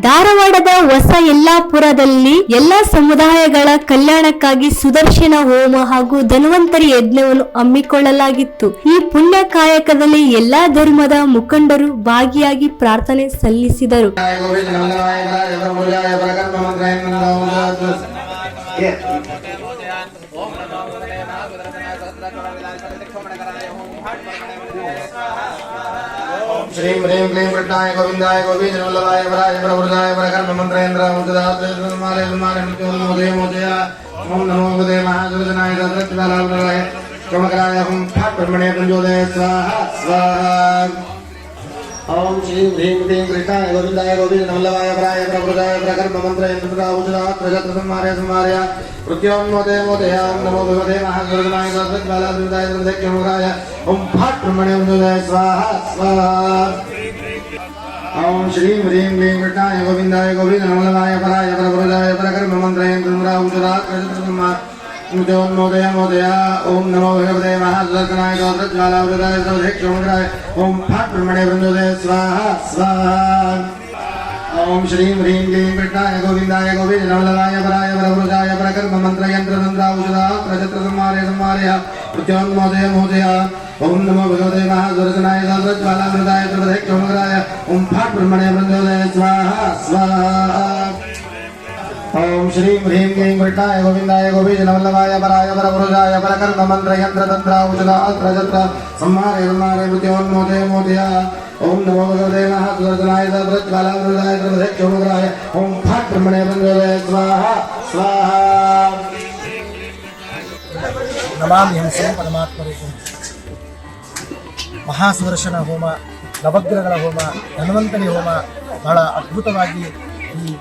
ಧಾರವಾಡದ ಹೊಸ ಯಲ್ಲಾಪುರದಲ್ಲಿ ಎಲ್ಲಾ ಸಮುದಾಯಗಳ ಕಲ್ಯಾಣಕ್ಕಾಗಿ ಸುದರ್ಶನ ಹೋಮ ಹಾಗೂ ಧನ್ವಂತರಿ ಯಜ್ಞವನ್ನು ಹಮ್ಮಿಕೊಳ್ಳಲಾಗಿತ್ತು. ಈ ಪುಣ್ಯ ಕಾಯಕದಲ್ಲಿ ಎಲ್ಲಾ ಧರ್ಮದ ಮುಖಂಡರು ಭಾಗಿಯಾಗಿ ಪ್ರಾರ್ಥನೆ ಸಲ್ಲಿಸಿದರು. श्रीं ह्रीं क्लीं कृष्णाय गोविंदाय गोपीजनवल्लभाय वराय प्रवृताय वरकर्ममन्त्रेन्द्र मुद्रात्माले मृत्योन्मोदय मोदय ओम नमो भगवते महासुरजनाय दत्तज्वालाय चमकराय हुं फट् ब्रह्मणे प्रचोदय स्वाहा स्वाहा ओम श्रीं ह्रीं क्लीं कृष्णाय गोविंदाय गोपीजनवल्लभाय वराय प्रवृताय वरकर्ममन्त्रेन्द्र संहारय मृत्योन्मोदय मोदय ओम नमो भगवते महासुरजनाय दत्तज्वालाय चमकराय ओम फट् ब्रह्मणे प्रचोदय स्वाहा स्वाहा ओम श्रीं ह्रीं क्लीं कृष्णाय गोविंदाय गोपीजनवल्लभाय वराय प्रवृताय वरकर्ममन्त्रेन्द्र मृत्योन्मोदय मोदय ओम नमो भगवते महासुरजनाय दत्तज्वालाय चमकराय ओम फट् ब्रह्मणे प्रचोदय स्वाहा स्वाहा ओम श्रीं ह्रीं क्लीं कृष्णाय गोविंदाय गोपीजनवल्लभाय वराय प्रवृताय वरकर्ममन्त्रेन्द्र संहारय मृत्योन्मोदय मोदय ओम नमो भगवते महासुरजनाय दत्तज्वालाय चमकराय ओम फट् ब्रह्मणे प्रचोदय स्वाहा स्वाहा ओम श्रीं ह्रीं क्लीं कृष्णाय गोविंदाय गोपीजनवल्लभाय वराय प्रवृताय वरकर्ममन्त्रेन्द्र संहारय मृत्योन्मोदय मोदय ओम नमो भगवते महासुरजनाय दत्तज्वालाय चमकराय ओम फट् ब्रह्मणे प्रचोदय स्वाहा स्वाहा नमामि हंसं परमात्मरूपं ಮಹಾಸುದರ್ಶನ ಹೋಮ, ನವಗ್ರಹಗಳ ಹೋಮ, ಧನ್ವಂತರಿ ಹೋಮ ಬಹಳ ಅದ್ಭುತವಾಗಿ ಈ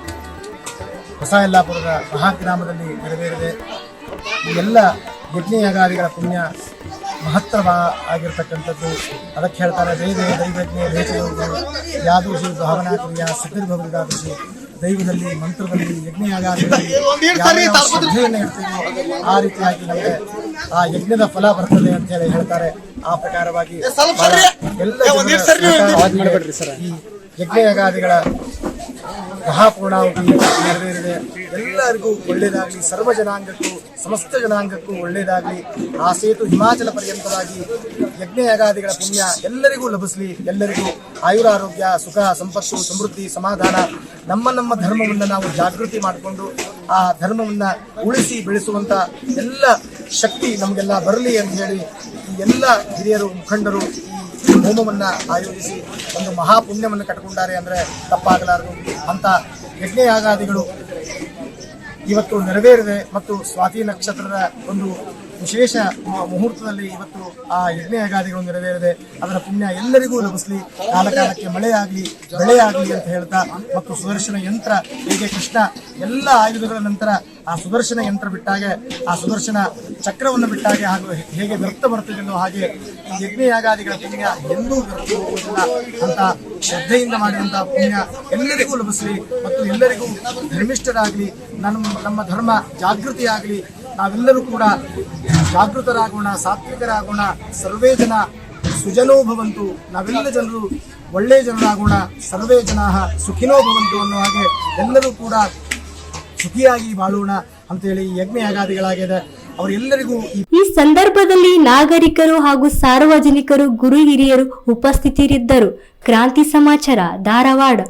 ಹೊಸ ಯಲ್ಲಾಪುರದ ಮಹಾಗ್ರಾಮದಲ್ಲಿ ನೆರವೇರಿದೆ. ಈ ಎಲ್ಲ ಯಜ್ಞಯಾಗಾದಿಗಳ ಪುಣ್ಯ ಮಹತ್ವ ಆಗಿರ್ತಕ್ಕಂಥದ್ದು. ಅದಕ್ಕೆ ಹೇಳ್ತಾರೆ ವೇದ ದೈವಜ್ಞ ವೇಚಯೋಗ ಯಾದೃಶಿ ಭಾವನಾ ಕ್ರಿಯಾ ಸತಿರ್ಭವೃದಾದೃಶಿ. ದೈವದಲ್ಲಿ, ಮಂತ್ರದಲ್ಲಿ, ಯಜ್ಞಯಾಗಾದಿಗಳಲ್ಲಿ ಶ್ರದ್ಧೆಯನ್ನು ಇಡ್ತೀವಿ, ಆ ರೀತಿಯಾಗಿ ನಮಗೆ ಆ ಯಜ್ಞದ ಫಲ ಬರ್ತದೆ ಅಂತ ಹೇಳಿ ಹೇಳ್ತಾರೆ. ಆ ಪ್ರಕಾರವಾಗಿ ಎಲ್ಲ ಈ ಯಜ್ಞಯಾಗಾದಿಗಳ ಮಹಾಪೂರ್ಣಾಹುತಿ ನೆರವೇರಿದೆ. ಎಲ್ಲರಿಗೂ ಒಳ್ಳೆಯದಾಗಲಿ, ಸರ್ವ ಜನಾಂಗಕ್ಕೂ ಸಮಸ್ತ ಜನಾಂಗಕ್ಕೂ ಒಳ್ಳೆಯದಾಗಲಿ. ಆ ಸೇತು ಹಿಮಾಚಲ ಪರ್ಯಂತವಾಗಿ ಯಜ್ಞಯಾಗಾದಿಗಳ ಪುಣ್ಯ ಎಲ್ಲರಿಗೂ ಲಭಿಸಲಿ. ಎಲ್ಲರಿಗೂ ಆಯುರಾರೋಗ್ಯ, ಸುಖ, ಸಂಪತ್ತು, ಸಮೃದ್ಧಿ, ಸಮಾಧಾನ. ನಮ್ಮ ಧರ್ಮವನ್ನು ನಾವು ಜಾಗೃತಿ ಮಾಡಿಕೊಂಡು ಆ ಧರ್ಮವನ್ನು ಉಳಿಸಿ ಬೆಳೆಸುವಂಥ ಎಲ್ಲ ಶಕ್ತಿ ನಮಗೆಲ್ಲ ಬರಲಿ ಅಂತ ಹೇಳಿ ಈ ಎಲ್ಲ ಹಿರಿಯರು, ಮುಖಂಡರು ಈ ಹೋಮವನ್ನು ಆಯೋಜಿಸಿ ಒಂದು ಮಹಾಪುಣ್ಯವನ್ನು ಕಟ್ಟಿಕೊಂಡಾರೆ ಅಂದರೆ ತಪ್ಪಾಗಲಾರದು. ಅಂಥ ಯಜ್ಞಯಾಗಾದಿಗಳು ಇವತ್ತು ನೆರವೇರಿದೆ ಮತ್ತು ಸ್ವಾತಿ ನಕ್ಷತ್ರದ ಒಂದು ವಿಶೇಷ ಮುಹೂರ್ತದಲ್ಲಿ ಇವತ್ತು ಆ ಯಜ್ಞಯಾಗಾದಿಗಳು ನೆರವೇರಿದೆ. ಅದರ ಪುಣ್ಯ ಎಲ್ಲರಿಗೂ ಲಭಿಸಲಿ. ಕಾಲಕಾಲಕ್ಕೆ ಮಳೆಯಾಗಲಿ, ಬೆಳೆಯಾಗಲಿ ಅಂತ ಹೇಳ್ತಾ, ಮತ್ತು ಸುದರ್ಶನ ಯಂತ್ರ ಹೇಗೆ ಕೃಷ್ಣ ಎಲ್ಲ ಆಯುಧಗಳ ನಂತರ ಆ ಸುದರ್ಶನ ಯಂತ್ರ ಬಿಟ್ಟಾಗೆ, ಆ ಸುದರ್ಶನ ಚಕ್ರವನ್ನು ಬಿಟ್ಟಾಗೆ ಹಾಗೂ ಹೇಗೆ ವ್ಯರ್ಥ ಬರ್ತದೆಯೋ ಹಾಗೆ ಈ ಯಜ್ಞಯಾಗಾದಿಗಳ ಪುಣ್ಯ ಎಂದೂ ವ್ಯರ್ಥ ಹೋಗುವುದಿಲ್ಲ. ಅಂತ ಶ್ರದ್ಧೆಯಿಂದ ಮಾಡಿದಂತಹ ಪುಣ್ಯ ಎಲ್ಲರಿಗೂ ಲಭಿಸಲಿ ಮತ್ತು ಎಲ್ಲರಿಗೂ ಧರ್ಮಿಷ್ಠರಾಗಲಿ. ನಮ್ಮ ಧರ್ಮ ಜಾಗೃತಿಯಾಗಲಿ. ನಾವೆಲ್ಲರೂ ಕೂಡ ಜಾಗೃತರಾಗೋಣ, ಸಾತ್ವಿಕರಾಗೋಣ. ಸರ್ವೇ ಜನ ಸುಜನೋ ಭವಂತು. ನಾವೆಲ್ಲ ಜನರು ಒಳ್ಳೆಯ ಜನರಾಗೋಣ. ಸರ್ವೇ ಜನ ಸುಖಿನೋ ಭವಂತು ಅನ್ನೋ ಹಾಗೆ ಎಲ್ಲರೂ ಕೂಡ ಸುಖಿಯಾಗಿ ಬಾಳೋಣ ಅಂತೇಳಿ ಯಜ್ಞಯಾಗಾದಿಗಳಾಗಿದೆ. ಅವರೆಲ್ಲರಿಗೂ ಈ ಸಂದರ್ಭದಲ್ಲಿ ನಾಗರಿಕರು ಹಾಗೂ ಸಾರ್ವಜನಿಕರು, ಗುರು ಹಿರಿಯರು ಉಪಸ್ಥಿತರಿದ್ದರು. ಕ್ರಾಂತಿ ಸಮಾಚಾರ, ಧಾರವಾಡ.